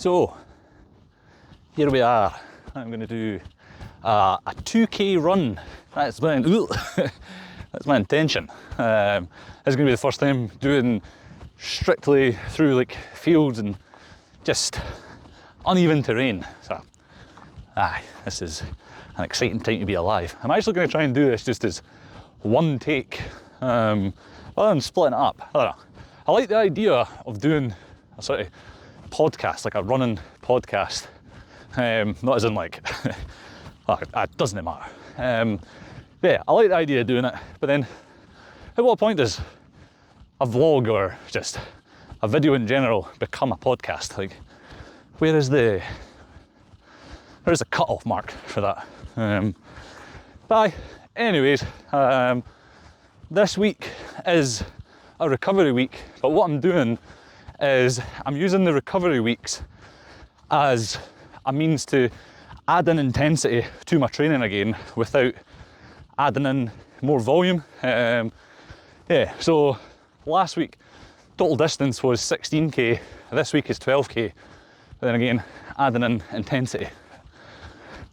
So here we are. I'm going to do a 2k run. That's my that's my intention. This is going to be the first time doing strictly through like fields and just uneven terrain. So, this is an exciting time to be alive. I'm actually going to try and do this just as one take, rather than splitting it up. I don't know. I like the idea of doing a sort of podcast, like a running podcast. Not as in like, it doesn't matter. Yeah, I like the idea of doing it, but then at what point does a vlog or just a video in general become a podcast? Like, where's the cut-off mark for that? Anyways, this week is a recovery week, but what I'm doing is I'm using the recovery weeks as a means to add in intensity to my training again without adding in more volume. Yeah, so last week total distance was 16k, this week is 12k, but then again adding in intensity.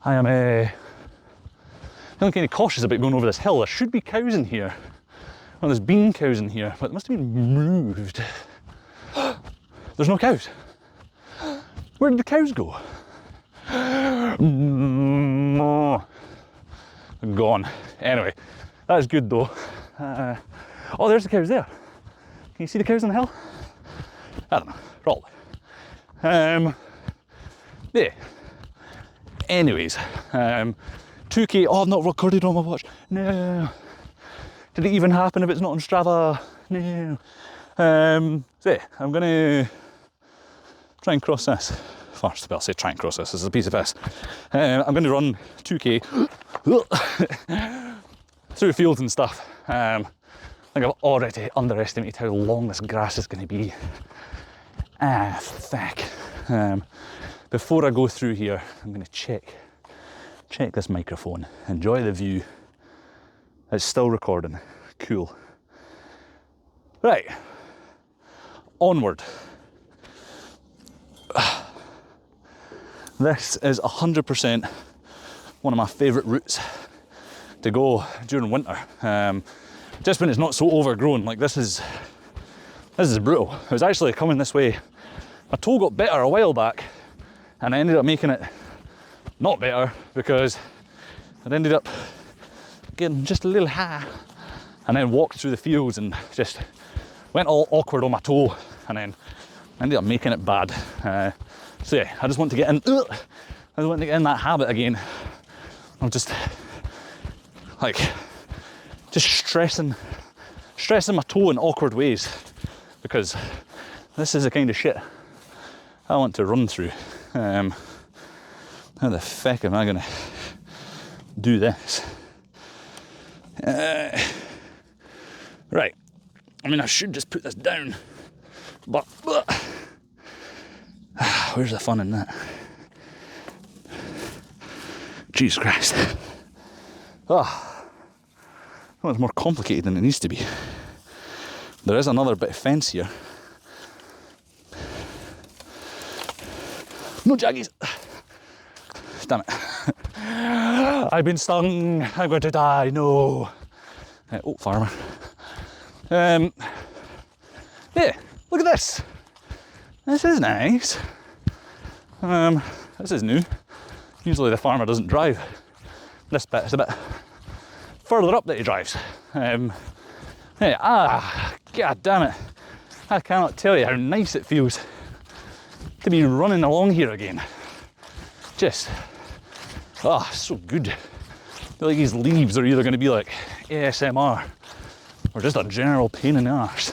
I am feeling kind of cautious about going over this hill. There should be cows in here. Well, there's been cows in here, but it must have been moved. There's no cows. Where did the cows go? Gone. Anyway, that's good though. Oh, there's the cows there. Can you see the cows on the hill? I don't know. Probably. Yeah. Anyways, 2k. Oh, I've not recorded on my watch. No. Did it even happen if it's not on Strava? No. So yeah, I'm gonna try and cross this first. Well, I'll say try and cross this. This is a piece of piss. I'm going to run 2k through fields and stuff. I think I've already underestimated how long this grass is going to be. Thick. Before I go through here, I'm going to check this microphone. Enjoy the view. It's still recording. Cool. Right. Onward. This is 100% one of my favourite routes to go during winter. Just when it's not so overgrown. Like this is brutal. I was actually coming this way. My toe got better a while back, and I ended up making it not better because I ended up getting just a little high, and then walked through the fields and just went all awkward on my toe, and then ended up making it bad. So yeah, I just want to get in. I want to get in that habit again of just stressing my toe in awkward ways, because this is the kind of shit I want to run through. How the feck am I gonna do this? Right. I mean, I should just put this down, but where's the fun in that? Jesus Christ. Oh, it's more complicated than it needs to be. There is another bit of fence here. No jaggies. Damn it. I've been stung. I'm going to die. No. Oh, farmer. Yeah, look at this. This is nice. This is new. Usually the farmer doesn't drive. This bit is a bit further up that he drives. Yeah, god damn it. I cannot tell you how nice it feels to be running along here again. Just, so good. I feel like these leaves are either going to be like ASMR or just a general pain in the arse.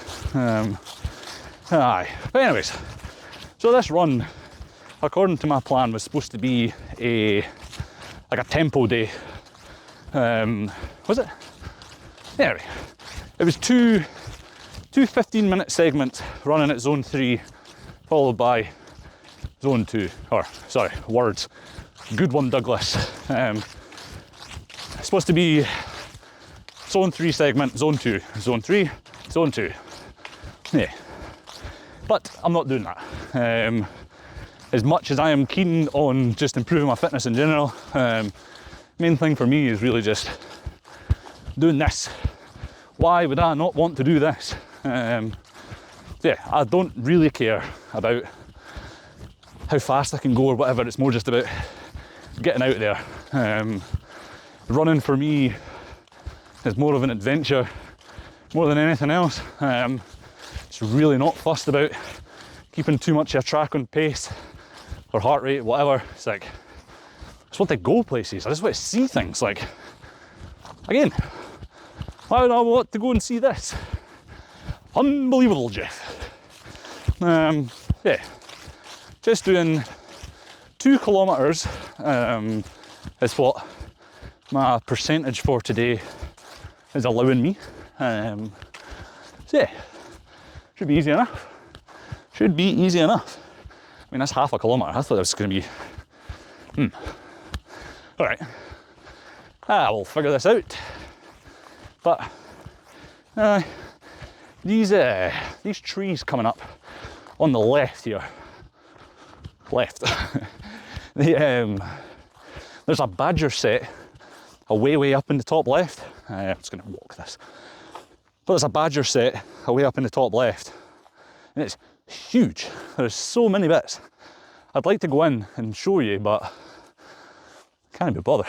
But anyways, so this run, according to my plan, was supposed to be a tempo day. Was it? Anyway, it was two 15-minute segments running at zone 3, followed by zone 2. Or sorry, words. Good one, Douglas. It's supposed to be zone 3 segment, zone 2, zone 3, zone 2. Yeah. But I'm not doing that. as much as I am keen on just improving my fitness in general, main thing for me is really just doing this. Why would I not want to do this? Yeah, I don't really care about how fast I can go or whatever. It's more just about getting out there. Running for me is more of an adventure more than anything else. It's really not fussed about keeping too much of a track on pace or heart rate, whatever. It's like, I just want to go places. I just want to see things. Like, again, why would I want to go and see this? Unbelievable, Jeff. Yeah, just doing 2 kilometres is what my percentage for today is allowing me. So yeah, should be easy enough. Should be easy enough. I mean, that's half a kilometre. I thought it was going to be... All right. We'll figure this out. But these trees coming up on the left here. Left. There's a badger set way up in the top left. I'm just going to walk this. But there's a badger set way up in the top left. And it's huge. There's so many bits. I'd like to go in and show you, but I can't be bothered.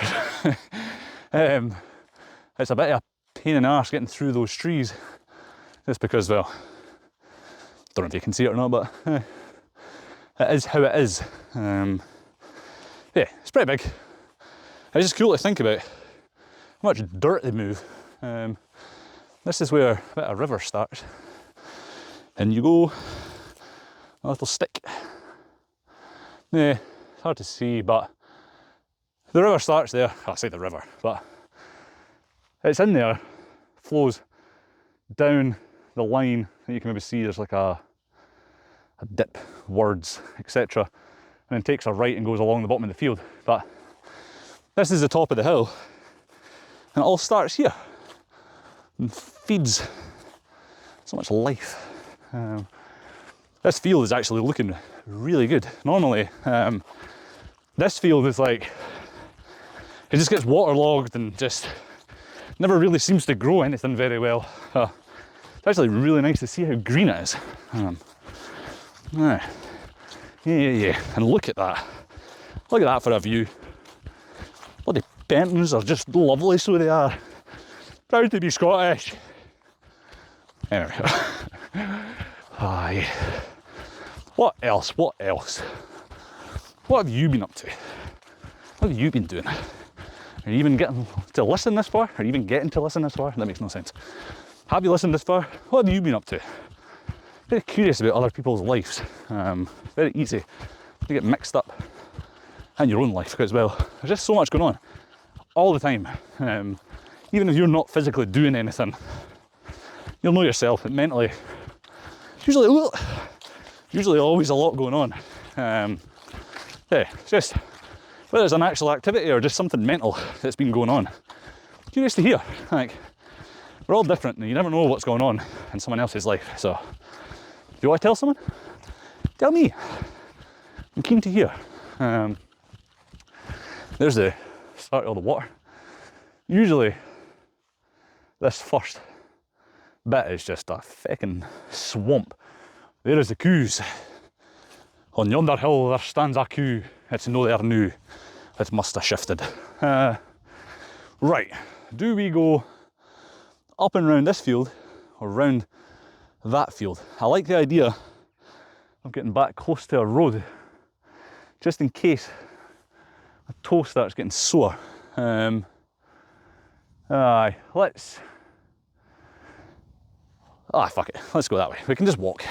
It's a bit of a pain in the arse getting through those trees. Just because, well, don't know if you can see it or not, but it is how it is. Yeah, it's pretty big. It's just cool to think about how much dirt they move. This is where a bit of river starts. And you go a little stick. Yeah, it's hard to see, but the river starts there. I say the river, but it's in there, flows down the line, and you can maybe see there's like a dip, words, etc. And then takes a right and goes along the bottom of the field. But this is the top of the hill, and it all starts here and feeds so much life. This field is actually looking really good. Normally, this field is like, it just gets waterlogged and just never really seems to grow anything very well. It's actually really nice to see how green it is. Yeah, and look at that. Look at that for a view. Bloody Bentons are just lovely, so they are. Proud to be Scottish. Anyway. Aye. What else? What else? What have you been up to? What have you been doing? Are you even getting to listen this far? Are you even getting to listen this far? That makes no sense. Have you listened this far? What have you been up to? Very curious about other people's lives. Very easy to get mixed up in your own life as well. There's just so much going on all the time. Even if you're not physically doing anything, you'll know yourself that mentally, usually always a lot going on. Yeah, it's just whether it's an actual activity or just something mental that's been going on. Curious to hear. Like, we're all different and you never know what's going on in someone else's life. So if you want to tell someone, tell me. I'm keen to hear. There's the start of the water. Usually this first bit is just a feckin' swamp. There is the coos. On yonder hill there stands a coo. It's no there new. It must have shifted. Right, do we go up and round this field or round that field? I like the idea of getting back close to a road just in case my toe starts getting sore. Aye, let's... fuck it, let's go that way. We can just walk.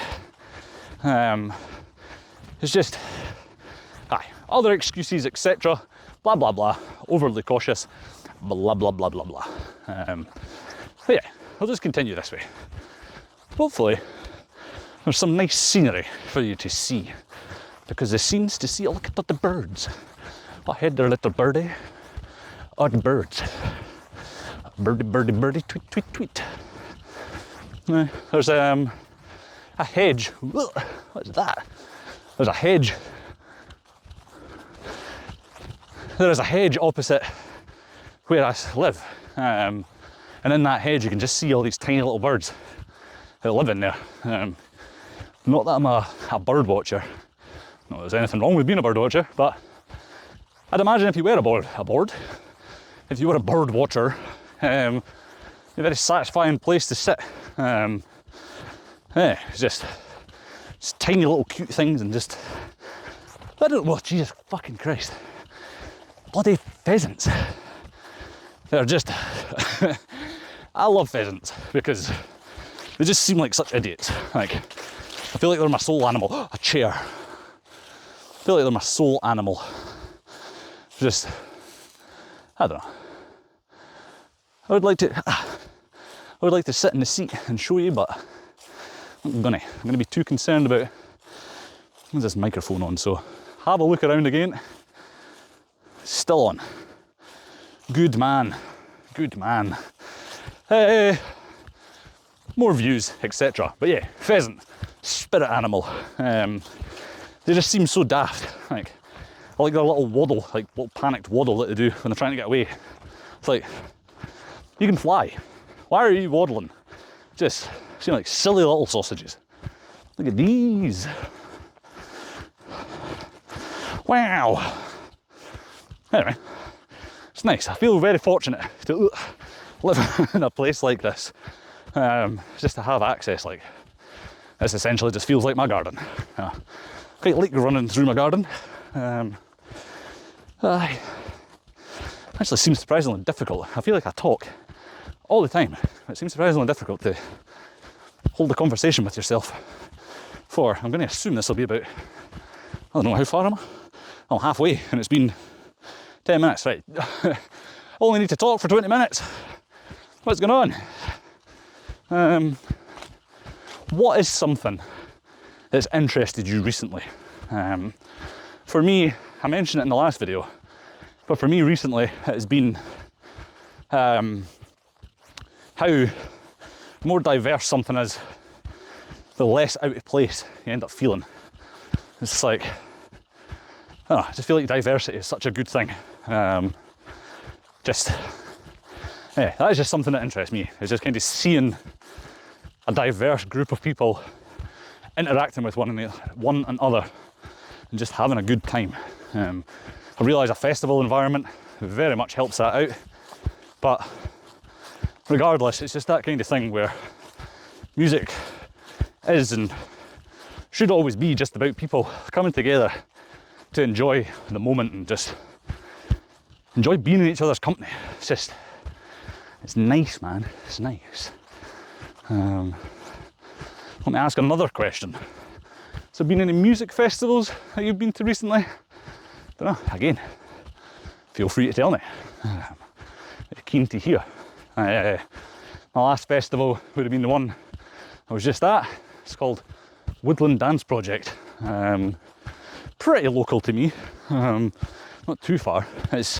It's just... other excuses, etc. Blah, blah, blah. Overly cautious. Blah, blah, blah, blah, blah. But yeah, I'll just continue this way. Hopefully, there's some nice scenery for you to see. Because the scenes to see, look at the birds. Ahead there, little birdie. Oh, the birds. Birdie, birdie, birdie, tweet, tweet, tweet. There's a hedge. What's that? There's a hedge there is a hedge opposite where I live. And in that hedge, you can just see all these tiny little birds that live in there. Not that I'm a bird watcher. Not that there's anything wrong with being a bird watcher, but I'd imagine if you were if you were a bird watcher, a very satisfying place to sit. It's just tiny little cute things and just, I don't know, Jesus fucking Christ. Bloody pheasants. They're just, I love pheasants because they just seem like such idiots. Like, I feel like they're my soul animal. A chair. I feel like they're my soul animal. Just, I don't know. I would like to sit in the seat and show you, but I'm gonna be too concerned about when's this microphone on, so have a look around again. Still on. Good man. Good man. More views, etc. But yeah, pheasant, spirit animal. They just seem so daft. Like, I like their little waddle, like little panicked waddle that they do when they're trying to get away. It's like, you can fly. Why are you waddling? Just seem like silly little sausages. Look at these. Wow. Anyway, it's nice. I feel very fortunate to live in a place like this. Just to have access, like, this essentially just feels like my garden. Quite like running through my garden. Actually seems surprisingly difficult. I feel like I talk all the time. It seems surprisingly difficult to hold a conversation with yourself for, I'm going to assume this will be about, I don't know, how far am I? I'm halfway, and it's been 10 minutes, right? Only need to talk for 20 minutes. What's going on? What is something that's interested you recently? For me, I mentioned it in the last video, but for me recently, it has been how more diverse something is, the less out of place you end up feeling. It's like, I just feel like diversity is such a good thing. Yeah, that is just something that interests me. It's just kind of seeing a diverse group of people interacting with one another and just having a good time. I realise a festival environment very much helps that out, but regardless, it's just that kind of thing where music is and should always be just about people coming together to enjoy the moment and just enjoy being in each other's company. It's just, it's nice, man. It's nice. Let me ask another question. So, been any music festivals that you've been to recently? Don't know. Again, feel free to tell me. Keen to hear. My last festival would have been the one I was just at. It's called Woodland Dance Project. Pretty local to me. Not too far. It's